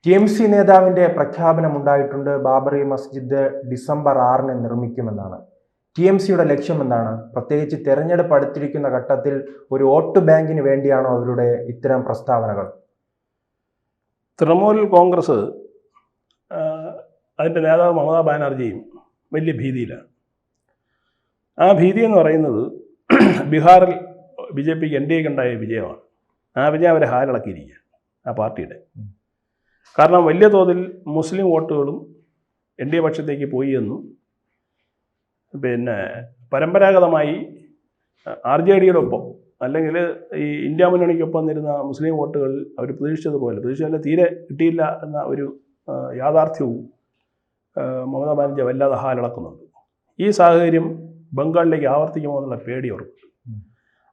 TMC നേതാവിന്റെ പ്രഖ്യാപനമുണ്ടായിട്ടുണ്ട്. Babri Masjid December 6-ന് നിർമ്മിക്കുമെന്നാണ്. TMCയുടെ ലക്ഷ്യം എന്താണ്? പ്രത്യേകിച്ച് തെരഞ്ഞെടുപ്പ് അടുത്തിരിക്കുന്ന ഘട്ടത്തിൽ ഒരു വോട്ട് ബാങ്കിന് വേണ്ടിയാണോ അവരുടെ ഇത്തരം പ്രസ്താവനകൾ? തൃണമൂൽ കോൺഗ്രസ് അതിൻ്റെ നേതാവ് മമതാ ബാനർജിയും വലിയ ഭീതിയിലാണ്. ആ ഭീതി എന്ന് പറയുന്നത് ബീഹാറിൽ BJPക്ക് NDAക്ക് ഉണ്ടായ വിജയമാണ്. ആ വിജയം അവരെ ഹാലിളക്കിയിരിക്കുക, ആ പാർട്ടിയുടെ. കാരണം വലിയ തോതിൽ മുസ്ലിം വോട്ടുകളും NDA പക്ഷത്തേക്ക് പോയി എന്നും പരമ്പരാഗതമായി RJDയുടെ ഒപ്പം അല്ലെങ്കിൽ ഈ ഇന്ത്യ മുന്നണിക്കൊപ്പം നിരുന്ന മുസ്ലിം വോട്ടുകൾ അവർ പ്രതീക്ഷിച്ചതല്ല തീരെ കിട്ടിയില്ല എന്ന ഒരു യാഥാർത്ഥ്യവും മമതാ ബാനർജി വല്ലാതെ ഹാലിളക്കുന്നുണ്ട്. ഈ സാഹചര്യം ബംഗാളിലേക്ക് ആവർത്തിക്കുമോ എന്നുള്ള പേടി ഉറപ്പുണ്ട്.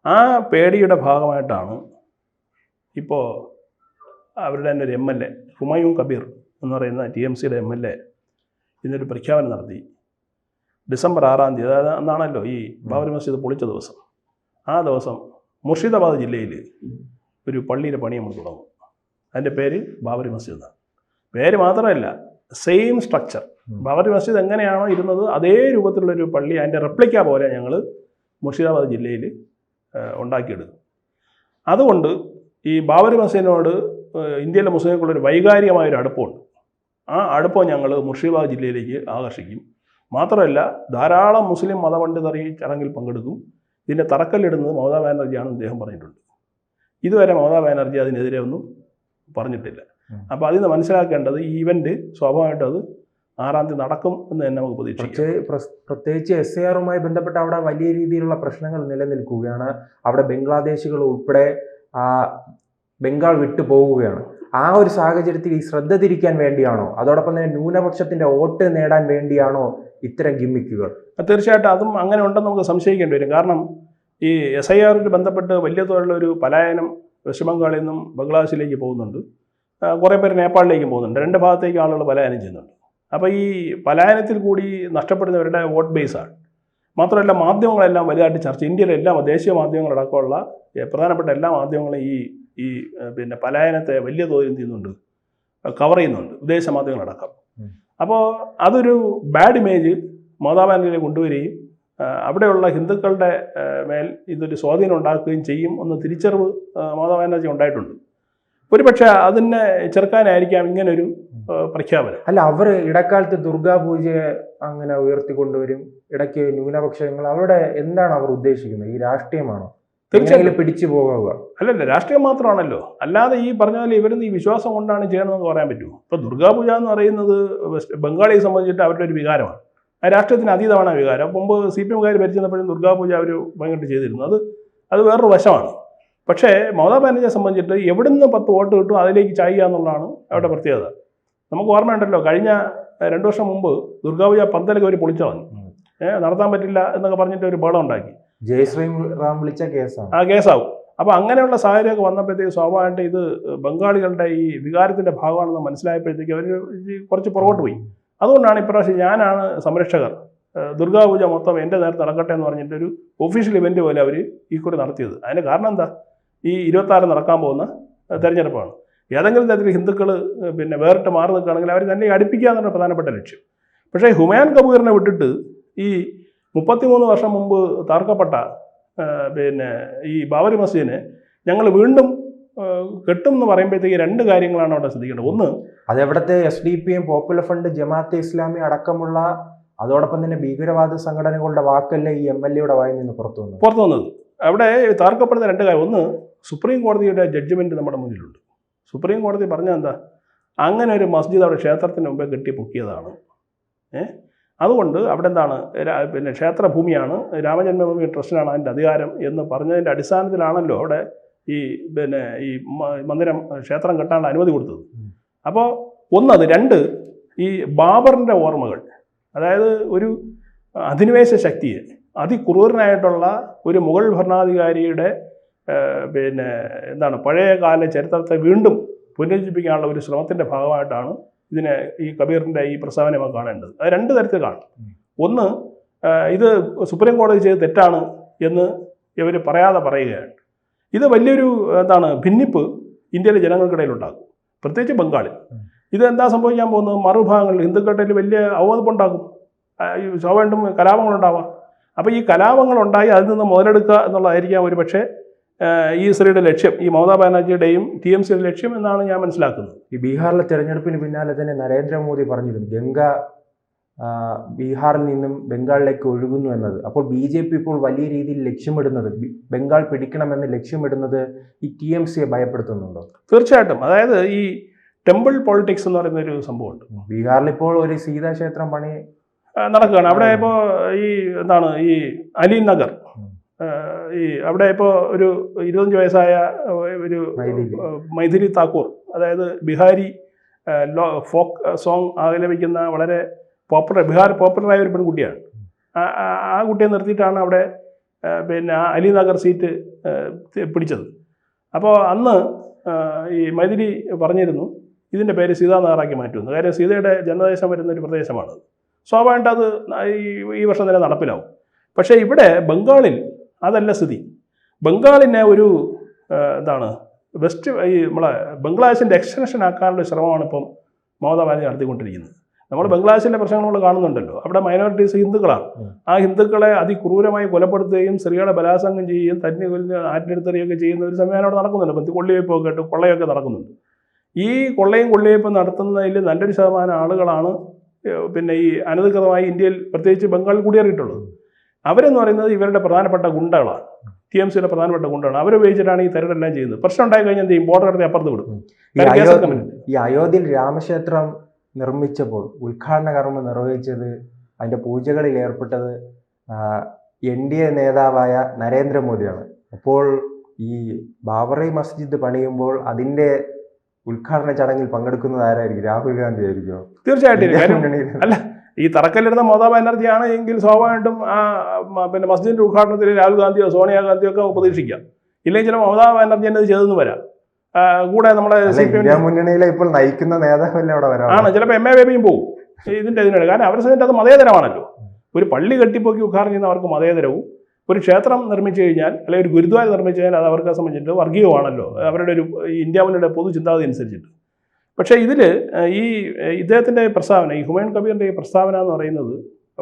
ആ പേടിയുടെ ഭാഗമായിട്ടാണ് ഇപ്പോൾ അവരുടെ തന്നെ ഒരു MLA ഹുമായൂൺ കബീർ എന്ന് പറയുന്ന TMCയുടെ MLA ഇന്നൊരു പ്രഖ്യാപനം നടത്തി. ഡിസംബർ 6-ാം തീയതി, അതായത് അന്നാണല്ലോ ഈ ബാബറി മസ്ജിദ് പൊളിച്ച ദിവസം, ആ ദിവസം മുർഷിദാബാദ് ജില്ലയിൽ ഒരു പള്ളിയുടെ പണി നമ്മൾ തുടങ്ങും. അതിൻ്റെ പേര് ബാബറി മസ്ജിദ് എന്നാണ്. പേര് മാത്രമല്ല, സെയിം സ്ട്രക്ചർ. ബാബറി മസ്ജിദ് എങ്ങനെയാണോ ഇരുന്നത് അതേ രൂപത്തിലുള്ളൊരു പള്ളി, അതിൻ്റെ റെപ്ലിക്ക പോലെ ഞങ്ങൾ മുർഷിദാബാദ് ജില്ലയിൽ ഉണ്ടാക്കിയെടുക്കും. അതുകൊണ്ട് ഈ ബാബറി മസ്ജിദിനോട് ഇന്ത്യയിലെ മുസ്ലിങ്ങൾക്കുള്ളൊരു വൈകാരികമായൊരു അടുപ്പമുണ്ട്. ആ അടുപ്പം ഞങ്ങൾ മുർഷിദാബാദ് ജില്ലയിലേക്ക് ആകർഷിക്കും. മാത്രമല്ല, ധാരാളം മുസ്ലിം മതപണ്ഡിതർ ഈ ചടങ്ങിൽ പങ്കെടുക്കും. ഇതിൻ്റെ തറക്കല്ലിടുന്നത് മമതാ ബാനർജിയാണെന്ന് അദ്ദേഹം പറഞ്ഞിട്ടുണ്ട്. ഇതുവരെ മമതാ ബാനർജി അതിനെതിരെ ഒന്നും പറഞ്ഞിട്ടില്ല. അപ്പോൾ അതിൽ നിന്ന് മനസ്സിലാക്കേണ്ടത് ഈ ഇവൻറ്റ് സ്വാഭാവികമായിട്ടും അത് 6-ാം തീയതി നടക്കും എന്ന് തന്നെ നമുക്ക് പ്രതീക്ഷിക്കാം. പ്രത്യേകിച്ച് SARുമായി ബന്ധപ്പെട്ട് അവിടെ വലിയ രീതിയിലുള്ള പ്രശ്നങ്ങൾ നിലനിൽക്കുകയാണ്. അവിടെ ബംഗ്ലാദേശികൾ ഉൾപ്പെടെ ബംഗാൾ വിട്ടു പോവുകയാണ്. ആ ഒരു സാഹചര്യത്തിൽ ഈ ശ്രദ്ധ തിരിക്കാൻ വേണ്ടിയാണോ, അതോടൊപ്പം തന്നെ ന്യൂനപക്ഷത്തിന്റെ വോട്ട് നേടാൻ വേണ്ടിയാണോ ഇത്തരം ഗിമ്മിക്കുകൾ? തീർച്ചയായിട്ടും അതും അങ്ങനെ ഉണ്ടെന്ന് നമുക്ക് സംശയിക്കേണ്ടി വരും. കാരണം ഈ SIRുമായി ബന്ധപ്പെട്ട് വലിയ തോതിലുള്ളൊരു പലായനം വെസ്റ്റ് ബംഗാളിൽ നിന്നും ബംഗ്ലാദേശിലേക്ക് പോകുന്നുണ്ട്. കുറേ പേര് നേപ്പാളിലേക്കും പോകുന്നുണ്ട്. രണ്ട് ഭാഗത്തേക്ക് ആളുകൾ പലായനം ചെയ്യുന്നുണ്ട്. അപ്പോൾ ഈ പലായനത്തിൽ കൂടി നഷ്ടപ്പെടുന്നവരുടെ വോട്ട് ബേസാണ്. മാത്രമല്ല, മാധ്യമങ്ങളെല്ലാം വലുതായിട്ട് ചർച്ച, ഇന്ത്യയിലെ എല്ലാ ദേശീയ മാധ്യമങ്ങളടക്കമുള്ള പ്രധാനപ്പെട്ട എല്ലാ മാധ്യമങ്ങളും ഈ പലായനത്തെ വലിയ തോതിൽ എന്ത് ചെയ്യുന്നുണ്ട്, കവർ ചെയ്യുന്നുണ്ട്, വിദേശ മാധ്യമങ്ങളടക്കം. അപ്പോൾ അതൊരു ബാഡ് ഇമേജ് മമതാ ബാനർജിയെ കൊണ്ടുവരികയും അവിടെയുള്ള ഹിന്ദുക്കളുടെ മേൽ ഇതൊരു സ്വാധീനം ഉണ്ടാക്കുകയും ചെയ്യും എന്ന തിരിച്ചറിവ് മമതാ ബാനർജി ഉണ്ടായിട്ടുണ്ട്. ഒരുപക്ഷെ അതിനെ ചെറുക്കാനായിരിക്കാം ഇങ്ങനൊരു പ്രഖ്യാപനം. അല്ല, അവർ ഇടക്കാലത്ത് ദുർഗാപൂജയെ അങ്ങനെ ഉയർത്തിക്കൊണ്ടുവരും, ഇടയ്ക്ക് ന്യൂനപക്ഷങ്ങൾ, അവരുടെ എന്താണ് അവർ ഉദ്ദേശിക്കുന്നത്? ഈ രാഷ്ട്രീയമാണോ തീർച്ചയായും പിടിച്ചു പോകുക? അല്ലല്ല, രാഷ്ട്രീയം മാത്രമാണല്ലോ. അല്ലാതെ ഈ പറഞ്ഞ പോലെ ഇവരൊന്നും ഈ വിശ്വാസം കൊണ്ടാണ് ചെയ്യണമെന്ന് പറയാൻ പറ്റുമോ? ഇപ്പോൾ ദുർഗാപൂജ എന്ന് പറയുന്നത് ബംഗാളിയെ സംബന്ധിച്ചിട്ട് അവരുടെ ഒരു വികാരമാണ്. ആ രാഷ്ട്രീയത്തിന് അതീതമാണ് ആ വികാരം. മുമ്പ് CPMകാർ ഭരിച്ചിരുന്നപ്പോഴും ദുർഗാപൂജ അവർ ഭയങ്കര ചെയ്തിരുന്നു. അത് വേറൊരു വശമാണ്. പക്ഷേ മമതാ ബാനർജിയെ സംബന്ധിച്ചിട്ട് എവിടുന്ന് 10 വോട്ട് കിട്ടും അതിലേക്ക് ചായുക എന്നുള്ളതാണ് അവരുടെ പ്രത്യേകത. നമുക്ക് ഓർമ്മയുണ്ടല്ലോ, കഴിഞ്ഞ 2 വർഷം മുമ്പ് ദുർഗാപൂജ പന്തലൊക്കെ അവർ പൊളിച്ചളഞ്ഞു. നടത്താൻ പറ്റില്ല എന്നൊക്കെ പറഞ്ഞിട്ട് ഒരു ബഹളം ഉണ്ടാക്കി. ജയശ്രീറാം വിളിച്ച കേസാണ്, ആ കേസാവും. അപ്പോൾ അങ്ങനെയുള്ള സാഹചര്യമൊക്കെ വന്നപ്പോഴത്തേക്ക് സ്വാഭാവികമായിട്ട് ഇത് ബംഗാളികളുടെ ഈ വികാരത്തിൻ്റെ ഭാഗമാണെന്ന് മനസ്സിലായപ്പോഴത്തേക്ക് അവർ കുറച്ച് പുറകോട്ട് പോയി. അതുകൊണ്ടാണ് ഇപ്രാവശ്യം ഞാനാണ് സംരക്ഷകർ, ദുർഗാപൂജ മൊത്തം എൻ്റെ നേരത്തെ നടക്കട്ടെ എന്ന് പറഞ്ഞിട്ടൊരു ഒഫീഷ്യൽ ഇവൻറ്റ് പോലെ അവർ ഈ കുറി നടത്തിയത്. അതിന് കാരണം എന്താ? ഈ 26 നടക്കാൻ പോകുന്ന തെരഞ്ഞെടുപ്പാണ്. ഏതെങ്കിലും തരത്തിൽ ഹിന്ദുക്കൾ വേറിട്ട് മാറി നിൽക്കുകയാണെങ്കിൽ അവർ തന്നെ അടുപ്പിക്കുക എന്നുള്ള പ്രധാനപ്പെട്ട ലക്ഷ്യം. പക്ഷേ ഹുമായൂൺ കബീറിനെ വിട്ടിട്ട് ഈ 33 വർഷം മുമ്പ് തകർക്കപ്പെട്ട ഈ ബാബറി മസ്ജിദിനെ ഞങ്ങൾ വീണ്ടും കെട്ടും എന്ന് പറയുമ്പോഴത്തേക്ക് 2 കാര്യങ്ങളാണ് അവിടെ ശ്രദ്ധിക്കേണ്ടത്. ഒന്ന്, അതെവിടുത്തെ SDPM, popular front, Jamaat e Islami അടക്കമുള്ള അതോടൊപ്പം തന്നെ ഭീകരവാദ സംഘടനകളുടെ വാക്കല്ലേ ഈ MLAയുടെ വായിൽ നിന്ന് പുറത്തു വന്നത്. അവിടെ തകർക്കപ്പെടുന്ന 2 കാര്യം. ഒന്ന്, സുപ്രീം കോടതിയുടെ ജഡ്ജ്മെൻറ്റ് നമ്മുടെ മുന്നിലുണ്ട്. സുപ്രീം കോടതി പറഞ്ഞാൽ എന്താ, അങ്ങനെ ഒരു മസ്ജിദ് അവിടെ ക്ഷേത്രത്തിന് മുമ്പേ കെട്ടി പൊക്കിയതാണ്. അതുകൊണ്ട് അവിടെ എന്താണ്, ക്ഷേത്രഭൂമിയാണ്, രാമജന്മഭൂമി ട്രസ്റ്റിനാണ് അതിൻ്റെ അധികാരം എന്ന് പറഞ്ഞതിൻ്റെ അടിസ്ഥാനത്തിലാണല്ലോ അവിടെ ഈ മന്ദിരം, ക്ഷേത്രം കെട്ടാനുള്ള അനുമതി കൊടുത്തത്. അപ്പോൾ ഒന്നത്. 2, ഈ ബാബറിൻ്റെ ഓർമ്മകൾ, അതായത് ഒരു അധിനിവേശ ശക്തിയെ, അതിക്രൂരനായിട്ടുള്ള ഒരു മുഗൾ ഭരണാധികാരിയുടെ പഴയകാല ചരിത്രത്തെ വീണ്ടും പുനരുജ്ജീവിപ്പിക്കാനുള്ള ഒരു ശ്രമത്തിൻ്റെ ഭാഗമായിട്ടാണ് ഇതിനെ, ഈ കബീറിൻ്റെ ഈ പ്രസ്താവന നമുക്ക് കാണേണ്ടത്. അത് 2 തരത്തിൽ കാണും. ഒന്ന്, ഇത് സുപ്രീം കോടതി ചെയ്ത് തെറ്റാണ് എന്ന് ഇവർ പറയാതെ പറയുകയാണ്. ഇത് വലിയൊരു ഭിന്നിപ്പ് ഇന്ത്യയിലെ ജനങ്ങൾക്കിടയിൽ ഉണ്ടാകും, പ്രത്യേകിച്ച് ബംഗാളിൽ. ഇതെന്താ സംഭവിക്കാൻ പോകുന്നത്? മറുഭാഗങ്ങളിൽ ഹിന്ദുക്കളുടെ വലിയ അവമതിപ്പുണ്ടാക്കും, സ്വാഭാവികം കലാപങ്ങളുണ്ടാവാം. അപ്പോൾ ഈ കലാപങ്ങളുണ്ടായി അതിൽ നിന്ന് മുതലെടുക്കുക എന്നുള്ളതായിരിക്കാം ഒരു പക്ഷേ ഈ ശ്രീയുടെ ലക്ഷ്യം, ഈ മമതാ ബാനർജിയുടെയും TMCയുടെ ലക്ഷ്യം എന്നാണ് ഞാൻ മനസ്സിലാക്കുന്നത്. ഈ ബീഹാറിലെ തെരഞ്ഞെടുപ്പിന് പിന്നാലെ തന്നെ നരേന്ദ്രമോദി പറഞ്ഞിരുന്നു ഗംഗ ബീഹാറിൽ നിന്നും ബംഗാളിലേക്ക് ഒഴുകുന്നു എന്നത്. അപ്പോൾ BJP ഇപ്പോൾ വലിയ രീതിയിൽ ലക്ഷ്യമിടുന്നത്, ബംഗാൾ പിടിക്കണമെന്ന് ലക്ഷ്യമിടുന്നത് ഈ TMCയെ ഭയപ്പെടുത്തുന്നുണ്ടോ? തീർച്ചയായിട്ടും. അതായത് ഈ ടെമ്പിൾ പൊളിറ്റിക്സ് എന്ന് പറയുന്ന ഒരു സംഭവമുണ്ട്. ബീഹാറിൽ ഇപ്പോൾ ഒരു സീതാക്ഷേത്രം പണി നടക്കുകയാണ്. അവിടെ ഇപ്പോൾ ഈ എന്താണ് ഈ അലി നഗർ, ഈ അവിടെ ഇപ്പോൾ ഒരു 25 വയസ്സായ ഒരു മൈഥിലി താക്കൂർ, അതായത് ബിഹാരി ഫോക്ക് സോങ് ആലപിക്കുന്ന വളരെ പോപ്പുലറായ ഒരു പെൺകുട്ടിയാണ്. ആ കുട്ടിയെ നിർത്തിയിട്ടാണ് അവിടെ പിന്നെ അലി നഗർ സീറ്റ് പിടിച്ചത്. അപ്പോൾ അന്ന് ഈ മൈഥിലി പറഞ്ഞിരുന്നു ഇതിൻ്റെ പേര് സീതാനഗറാക്കി മാറ്റുമെന്ന്. കാര്യം സീതയുടെ ജന്മദേശം വരുന്ന ഒരു പ്രദേശമാണ്. സ്വാഭാവികമായിട്ട് അത് ഈ വർഷം തന്നെ നടപ്പിലാവും. പക്ഷേ ഇവിടെ ബംഗാളിൽ അതല്ല സ്ഥിതി. ബംഗാളിനെ ഒരു എന്താണ് ഈ നമ്മളെ ബംഗ്ലാദേശിൻ്റെ എക്സ്റ്റൻഷൻ ആക്കാനുള്ള ശ്രമമാണ് ഇപ്പം മമതാ ബാനർജി നടത്തിക്കൊണ്ടിരിക്കുന്നത്. നമ്മൾ ബംഗ്ലാദേശിലെ പ്രശ്നങ്ങൾ നമ്മൾ കാണുന്നുണ്ടല്ലോ. അവിടെ മൈനോറിറ്റീസ് ഹിന്ദുക്കളാണ്. ആ ഹിന്ദുക്കളെ അതിക്രൂരമായി കൊലപ്പെടുത്തുകയും സ്ത്രീകളെ ബലാത്സംഗം ചെയ്യുകയും തന്നെ ആറ്റിനെടുത്തറിയൊക്കെ ചെയ്യുന്ന ഒരു സമയം അവിടെ നടക്കുന്നുണ്ട്. കൊള്ളിവയ്പ്പൊക്കെ ആയിട്ട് കൊള്ളയൊക്കെ നടക്കുന്നുണ്ട്. ഈ കൊള്ളയും കൊള്ളിവയ്പ്പും നടത്തുന്നതിൽ നല്ലൊരു ശതമാനം ആളുകളാണ് പിന്നെ ഈ അനധികൃതമായി ഇന്ത്യയിൽ പ്രത്യേകിച്ച് ബംഗാളിൽ കുടിയേറിയിട്ടുള്ളത്. അവരെന്ന് പറയുന്നത് ഇവരുടെ പ്രധാനപ്പെട്ട ഗുണ്ടകളാണ്, TMCയുടെ പ്രധാനപ്പെട്ട ഗുണ്ടകളാണ്. അവരുപയോഗിച്ചിട്ടാണ് ഈ തെരഞ്ഞെല്ലാം ചെയ്യുന്നത്. പ്രശ്നം ഉണ്ടായി കഴിഞ്ഞാൽ എന്ത് ചെയ്യും? ബോർഡർ എടുത്ത് അപ്പുറത്ത് വിടും. ഈ അയോധ്യയിൽ രാമക്ഷേത്രം നിർമ്മിച്ചപ്പോൾ ഉദ്ഘാടന കർമ്മം നിർവഹിച്ചത്, അതിൻ്റെ പൂജകളിൽ ഏർപ്പെട്ടത് NDA നേതാവായ നരേന്ദ്രമോദിയാണ്. അപ്പോൾ ഈ ബാബറി മസ്ജിദ് പണിയുമ്പോൾ അതിൻ്റെ ഉദ്ഘാടന ചടങ്ങിൽ പങ്കെടുക്കുന്നത് ആരായിരിക്കും? രാഹുൽ ഗാന്ധി ആയിരിക്കുമോ? തീർച്ചയായിട്ടും. അല്ല, ഈ തറക്കല്ലിടുന്ന മമതാ ബാനർജിയാണ് എങ്കിൽ സ്വാഭാവികമായിട്ടും പിന്നെ മസ്ജിദിന്റെ ഉദ്ഘാടനത്തിൽ രാഹുൽ ഗാന്ധിയോ സോണിയാഗാന്ധിയോ ഒക്കെ പ്രതീക്ഷിക്കാം. ഇല്ലെങ്കിൽ ചില മമതാ ബാനർജി എന്നത് ചെയ്തെന്ന് വരാം. കൂടെ നമ്മുടെ ഇന്ത്യ മുന്നണിയിലെ ഇപ്പോൾ നയിക്കുന്ന നേതാവല്ലേ അവിടെ വരാം ആണ്. ചിലപ്പോൾ MA ബേബിയും പോകും ഇതിനാണ്. കാരണം അവരുടെ സമയത്ത് അത് മതേതരമാണല്ലോ. ഒരു പള്ളി കെട്ടിപ്പൊക്കി ഉദ്ഘാടനം ചെയ്യുന്ന അവർക്ക് മതേതരവും, ഒരു ക്ഷേത്രം നിർമ്മിച്ചു കഴിഞ്ഞാൽ അല്ലെങ്കിൽ ഒരു ഗുരുദ്വാര നിർമ്മിച്ചു കഴിഞ്ഞാൽ അത് അവർക്ക് സംബന്ധിച്ചിട്ട് വർഗീയമാണല്ലോ, അവരുടെ ഒരു ഇന്ത്യ മുന്നണിയുടെ പൊതു ചിന്താഗതി അനുസരിച്ചിട്ട്. പക്ഷേ ഇതിൽ ഇദ്ദേഹത്തിൻ്റെ പ്രസ്താവന, ഈ ഹുമയൂൺ കബീറിൻ്റെ ഈ പ്രസ്താവന എന്ന് പറയുന്നത്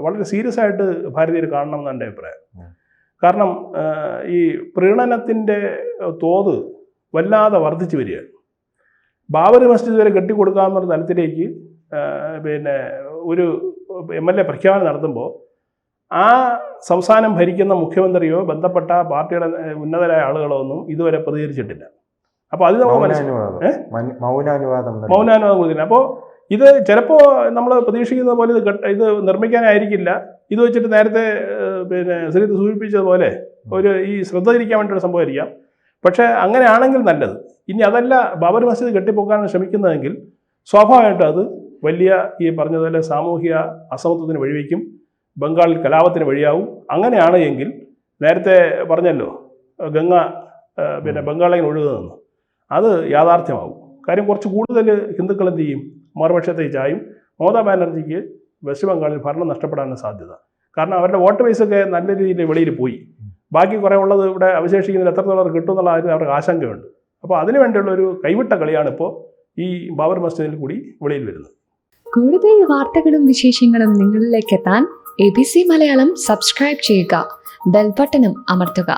വളരെ സീരിയസ് ആയിട്ട് ഭാരതീയർ കാണണമെന്ന് എൻ്റെ അഭിപ്രായം. കാരണം ഈ പ്രീണനത്തിൻ്റെ തോത് വല്ലാതെ വർദ്ധിച്ചു വരികയാണ്. ബാബറി മസ്ജിദ് വരെ കെട്ടിക്കൊടുക്കാമെന്നൊരു തലത്തിലേക്ക് പിന്നെ ഒരു MLA പ്രഖ്യാപനം നടത്തുമ്പോൾ ആ സംസ്ഥാനം ഭരിക്കുന്ന മുഖ്യമന്ത്രിയോ ബന്ധപ്പെട്ട പാർട്ടിയുടെ ഉന്നതരായ ആളുകളോ ഒന്നും ഇതുവരെ പ്രതികരിച്ചിട്ടില്ല. അപ്പോൾ അത് നമുക്ക് മൗനാനുവാദം കൊടുക്കില്ല. അപ്പോൾ ഇത് ചിലപ്പോൾ നമ്മൾ പ്രതീക്ഷിക്കുന്ന പോലെ ഇത് നിർമ്മിക്കാനായിരിക്കില്ല. ഇത് വെച്ചിട്ട് നേരത്തെ പിന്നെ ശ്രീത് സൂചിപ്പിച്ചതുപോലെ ഈ ശ്രദ്ധ തിരിക്കാൻ വേണ്ടിയുള്ള സംഭവമായിരിക്കാം. പക്ഷേ അങ്ങനെയാണെങ്കിൽ നല്ലത്. ഇനി അതല്ല ബാബറി മസ്ജിദ് കെട്ടിപ്പൊക്കാനാണ് ശ്രമിക്കുന്നതെങ്കിൽ സ്വാഭാവികമായിട്ടും അത് വലിയ ഈ പറഞ്ഞതുപോലെ സാമൂഹിക അസമത്വത്തിന് വഴിവെക്കും, ബംഗാളിൽ കലാപത്തിന് വഴിയാവും. അങ്ങനെയാണ് എങ്കിൽ നേരത്തെ പറഞ്ഞല്ലോ ഗംഗ പിന്നെ ബംഗാളിലേക്ക് ഒഴുകുന്നതെന്ന്, അത് യാഥാർത്ഥ്യമാവും. കാര്യം കുറച്ച് കൂടുതൽ ഹിന്ദുക്കൾ എന്ത് ചെയ്യും? മറുപക്ഷത്തെ ചായും. മമതാ ബാനർജിക്ക് വെസ്റ്റ് ബംഗാളിൽ ഭരണം നഷ്ടപ്പെടാനുള്ള സാധ്യത. കാരണം അവരുടെ വോട്ട് ബേസൊക്കെ നല്ല രീതിയിൽ വെളിയിൽ പോയി. ബാക്കി കുറേ ഉള്ളത് ഇവിടെ അവശേഷിക്കുന്നതിൽ എത്രത്തോളം കിട്ടും എന്നുള്ള കാര്യത്തിൽ അവർക്ക് ആശങ്കയുണ്ട്. അപ്പോൾ അതിനുവേണ്ടിയുള്ള ഒരു കൈവിട്ട കളിയാണ് ഇപ്പോൾ ഈ ബാബറി മസ്ജിദിൽ കൂടി വെളിയിൽ വരുന്നത്. കൂടുതൽ വാർത്തകളും വിശേഷങ്ങളും നിങ്ങളിലേക്ക് എത്താൻ ABC മലയാളം സബ്സ്ക്രൈബ് ചെയ്യുക, ബെൽ ബട്ടണും അമർത്തുക.